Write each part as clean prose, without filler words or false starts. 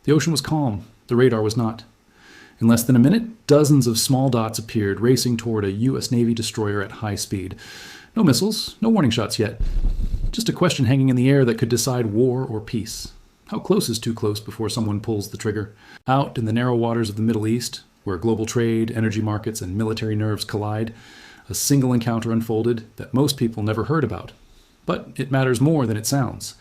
The ocean was calm. The radar was not. In less than a minute, dozens of small dots appeared, racing toward a U.S. Navy destroyer at high speed. No missiles, no warning shots yet. Just a question hanging in the air that could decide war or peace. How close is too close before someone pulls the trigger? Out in the narrow waters of the Middle East, where global trade, energy markets, and military nerves collide, a single encounter unfolded that most people never heard about. But it matters more than it sounds.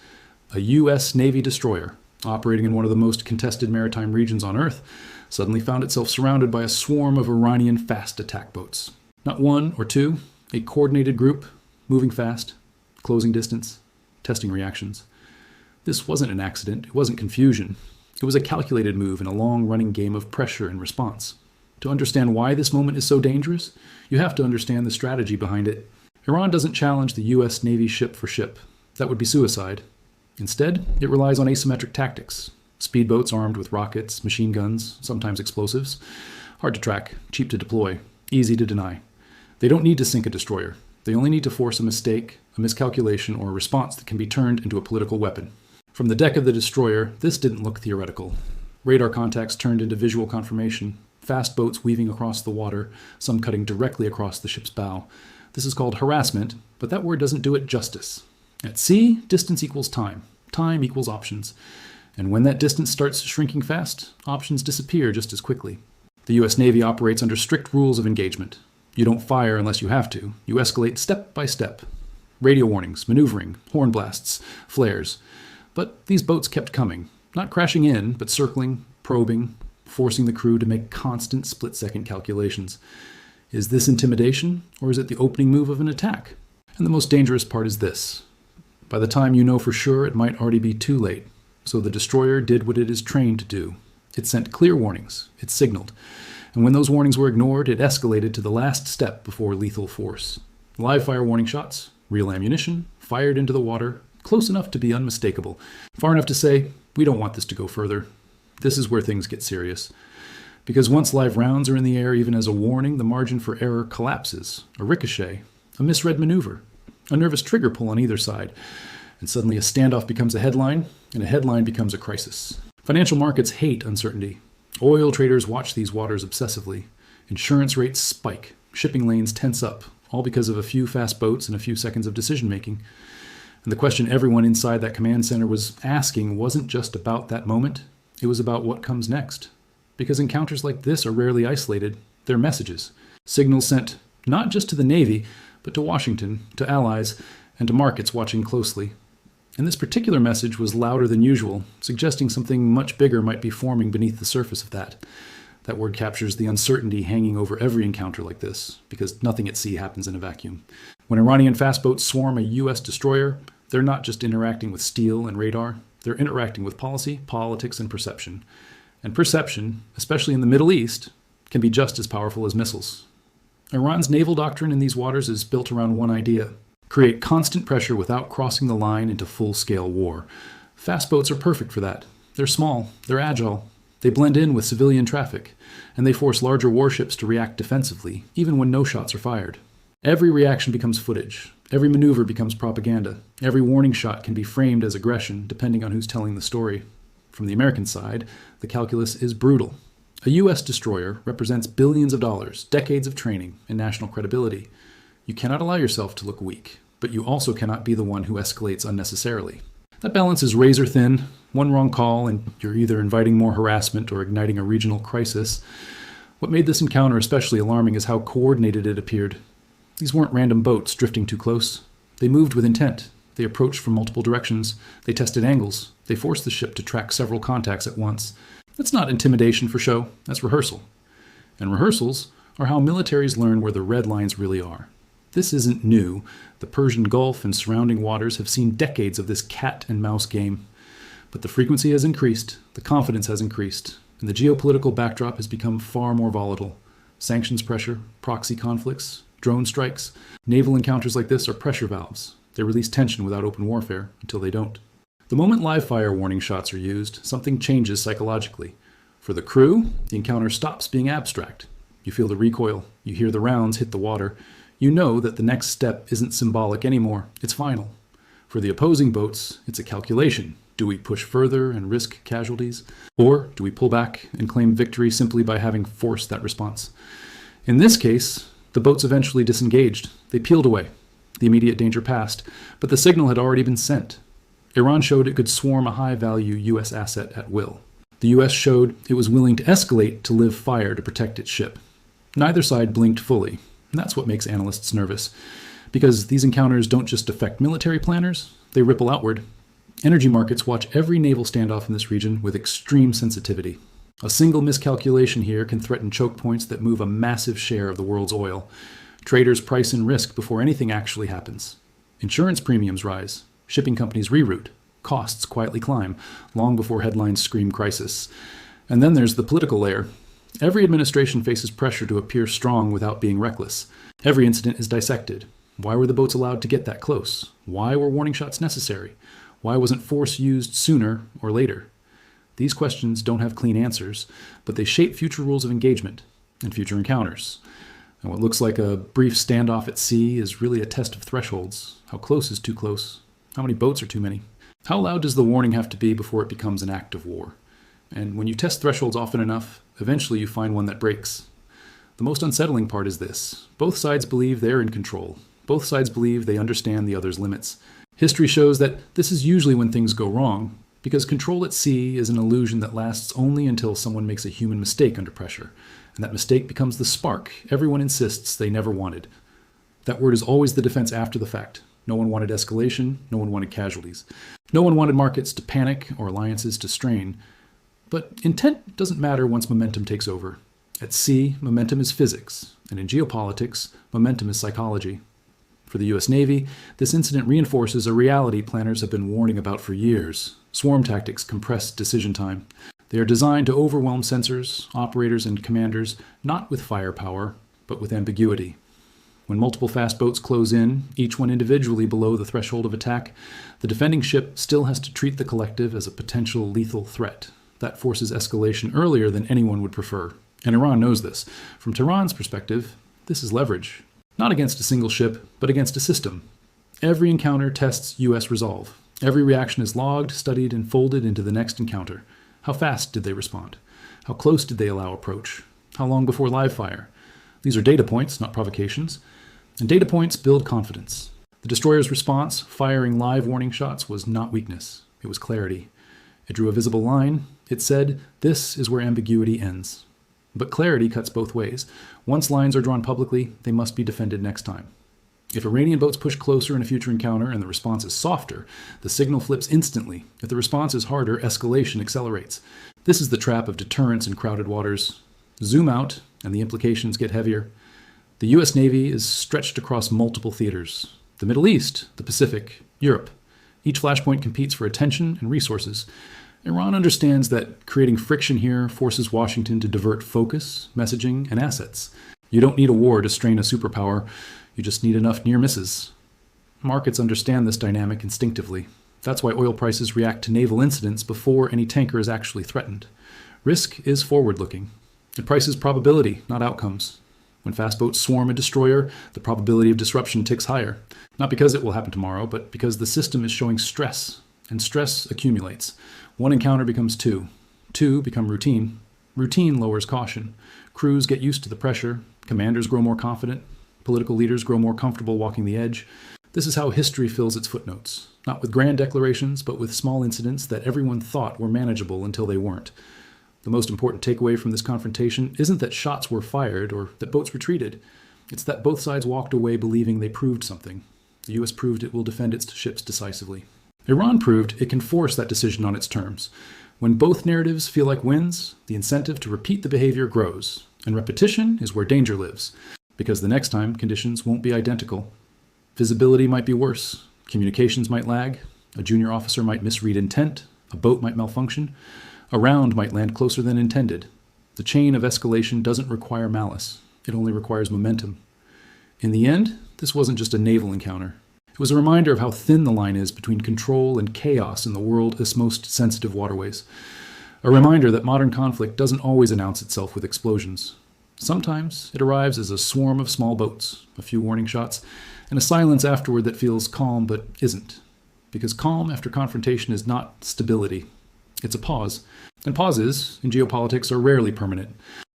A U.S. Navy destroyer, operating in one of the most contested maritime regions on Earth, suddenly found itself surrounded by a swarm of Iranian fast attack boats. Not one or two, a coordinated group, moving fast, closing distance, testing reactions. This wasn't an accident, it wasn't confusion. It was a calculated move in a long-running game of pressure and response. To understand why this moment is so dangerous, you have to understand the strategy behind it. Iran doesn't challenge the U.S. Navy ship for ship. That would be suicide. Instead, it relies on asymmetric tactics. Speedboats armed with rockets, machine guns, sometimes explosives. Hard to track, cheap to deploy, easy to deny. They don't need to sink a destroyer. They only need to force a mistake, a miscalculation, or a response that can be turned into a political weapon. From the deck of the destroyer, this didn't look theoretical. Radar contacts turned into visual confirmation. Fast boats weaving across the water, some cutting directly across the ship's bow. This is called harassment, but that word doesn't do it justice. At sea, distance equals time. Time equals options. And when that distance starts shrinking fast, options disappear just as quickly. The U.S. Navy operates under strict rules of engagement. You don't fire unless you have to. You escalate step by step. Radio warnings, maneuvering, horn blasts, flares. But these boats kept coming, not crashing in, but circling, probing, forcing the crew to make constant split-second calculations. Is this intimidation, or is it the opening move of an attack? And the most dangerous part is this. By the time you know for sure, it might already be too late. So the destroyer did what it is trained to do. It sent clear warnings. It signaled. And when those warnings were ignored, it escalated to the last step before lethal force. Live fire warning shots, real ammunition, fired into the water, close enough to be unmistakable, far enough to say, we don't want this to go further. This is where things get serious. Because once live rounds are in the air, even as a warning, the margin for error collapses. A ricochet, a misread maneuver, a nervous trigger pull on either side. And suddenly a standoff becomes a headline, and a headline becomes a crisis. Financial markets hate uncertainty. Oil traders watch these waters obsessively. Insurance rates spike. Shipping lanes tense up, all because of a few fast boats and a few seconds of decision-making. And the question everyone inside that command center was asking wasn't just about that moment. It was about what comes next. Because encounters like this are rarely isolated. They're messages. Signals sent not just to the Navy, but to Washington, to allies, and to markets watching closely. And this particular message was louder than usual, suggesting something much bigger might be forming beneath the surface of that. That word captures the uncertainty hanging over every encounter like this, because nothing at sea happens in a vacuum. When Iranian fast boats swarm a U.S. destroyer, they're not just interacting with steel and radar, they're interacting with policy, politics, and perception. And perception, especially in the Middle East, can be just as powerful as missiles. Iran's naval doctrine in these waters is built around one idea: create constant pressure without crossing the line into full-scale war. Fast boats are perfect for that. They're small, they're agile, they blend in with civilian traffic, and they force larger warships to react defensively, even when no shots are fired. Every reaction becomes footage. Every maneuver becomes propaganda. Every warning shot can be framed as aggression, depending on who's telling the story. From the American side, the calculus is brutal. A U.S. destroyer represents billions of dollars, decades of training, and national credibility. You cannot allow yourself to look weak, but you also cannot be the one who escalates unnecessarily. That balance is razor thin. One wrong call, and you're either inviting more harassment or igniting a regional crisis. What made this encounter especially alarming is how coordinated it appeared. These weren't random boats drifting too close. They moved with intent. They approached from multiple directions. They tested angles. They forced the ship to track several contacts at once. That's not intimidation for show. That's rehearsal. And rehearsals are how militaries learn where the red lines really are. This isn't new. The Persian Gulf and surrounding waters have seen decades of this cat and mouse game. But the frequency has increased, the confidence has increased, and the geopolitical backdrop has become far more volatile. Sanctions pressure, proxy conflicts, drone strikes. Naval encounters like this are pressure valves. They release tension without open warfare until they don't. The moment live fire warning shots are used, something changes psychologically. For the crew, the encounter stops being abstract. You feel the recoil, you hear the rounds hit the water. You know that the next step isn't symbolic anymore, it's final. For the opposing boats, it's a calculation. Do we push further and risk casualties? Or do we pull back and claim victory simply by having forced that response? In this case, the boats eventually disengaged. They peeled away. The immediate danger passed, but the signal had already been sent. Iran showed it could swarm a high-value U.S. asset at will. The U.S. showed it was willing to escalate to live fire to protect its ship. Neither side blinked fully, and that's what makes analysts nervous, because these encounters don't just affect military planners, they ripple outward. Energy markets watch every naval standoff in this region with extreme sensitivity. A single miscalculation here can threaten choke points that move a massive share of the world's oil. Traders price in risk before anything actually happens. Insurance premiums rise. Shipping companies reroute. Costs quietly climb, long before headlines scream crisis. And then there's the political layer. Every administration faces pressure to appear strong without being reckless. Every incident is dissected. Why were the boats allowed to get that close? Why were warning shots necessary? Why wasn't force used sooner or later? These questions don't have clean answers, but they shape future rules of engagement and future encounters. And what looks like a brief standoff at sea is really a test of thresholds. How close is too close? How many boats are too many? How loud does the warning have to be before it becomes an act of war? And when you test thresholds often enough, eventually you find one that breaks. The most unsettling part is this. Both sides believe they're in control. Both sides believe they understand the other's limits. History shows that this is usually when things go wrong, because control at sea is an illusion that lasts only until someone makes a human mistake under pressure, and that mistake becomes the spark everyone insists they never wanted. That word is always the defense after the fact. No one wanted escalation, no one wanted casualties. No one wanted markets to panic or alliances to strain. But intent doesn't matter once momentum takes over. At sea, momentum is physics, and in geopolitics, momentum is psychology. For the U.S. Navy, this incident reinforces a reality planners have been warning about for years. Swarm tactics compress decision time. They are designed to overwhelm sensors, operators, and commanders, not with firepower, but with ambiguity. When multiple fast boats close in, each one individually below the threshold of attack, the defending ship still has to treat the collective as a potential lethal threat. That forces escalation earlier than anyone would prefer. And Iran knows this. From Tehran's perspective, this is leverage. Not against a single ship, but against a system. Every encounter tests U.S. resolve. Every reaction is logged, studied, and folded into the next encounter. How fast did they respond? How close did they allow approach? How long before live fire? These are data points, not provocations. And data points build confidence. The destroyer's response, firing live warning shots, was not weakness. It was clarity. It drew a visible line. It said, this is where ambiguity ends. But clarity cuts both ways. Once lines are drawn publicly, they must be defended next time. If Iranian boats push closer in a future encounter and the response is softer, the signal flips instantly. If the response is harder, escalation accelerates. This is the trap of deterrence in crowded waters. Zoom out, and the implications get heavier. The U.S. Navy is stretched across multiple theaters. The Middle East, the Pacific, Europe. Each flashpoint competes for attention and resources. Iran understands that creating friction here forces Washington to divert focus, messaging, and assets. You don't need a war to strain a superpower. You just need enough near misses. Markets understand this dynamic instinctively. That's why oil prices react to naval incidents before any tanker is actually threatened. Risk is forward-looking. It prices probability, not outcomes. When fast boats swarm a destroyer, the probability of disruption ticks higher. Not because it will happen tomorrow, but because the system is showing stress, and stress accumulates. One encounter becomes two. Two become routine. Routine lowers caution. Crews get used to the pressure. Commanders grow more confident. Political leaders grow more comfortable walking the edge. This is how history fills its footnotes. Not with grand declarations, but with small incidents that everyone thought were manageable until they weren't. The most important takeaway from this confrontation isn't that shots were fired or that boats retreated. It's that both sides walked away believing they proved something. The U.S. proved it will defend its ships decisively. Iran proved it can force that decision on its terms. When both narratives feel like wins, the incentive to repeat the behavior grows. And repetition is where danger lives, because the next time conditions won't be identical. Visibility might be worse. Communications might lag. A junior officer might misread intent. A boat might malfunction. A round might land closer than intended. The chain of escalation doesn't require malice. It only requires momentum. In the end, this wasn't just a naval encounter. It was a reminder of how thin the line is between control and chaos in the world's most sensitive waterways. A reminder that modern conflict doesn't always announce itself with explosions. Sometimes it arrives as a swarm of small boats, a few warning shots, and a silence afterward that feels calm but isn't. because calm after confrontation is not stability. It's a pause. And pauses, in geopolitics, are rarely permanent.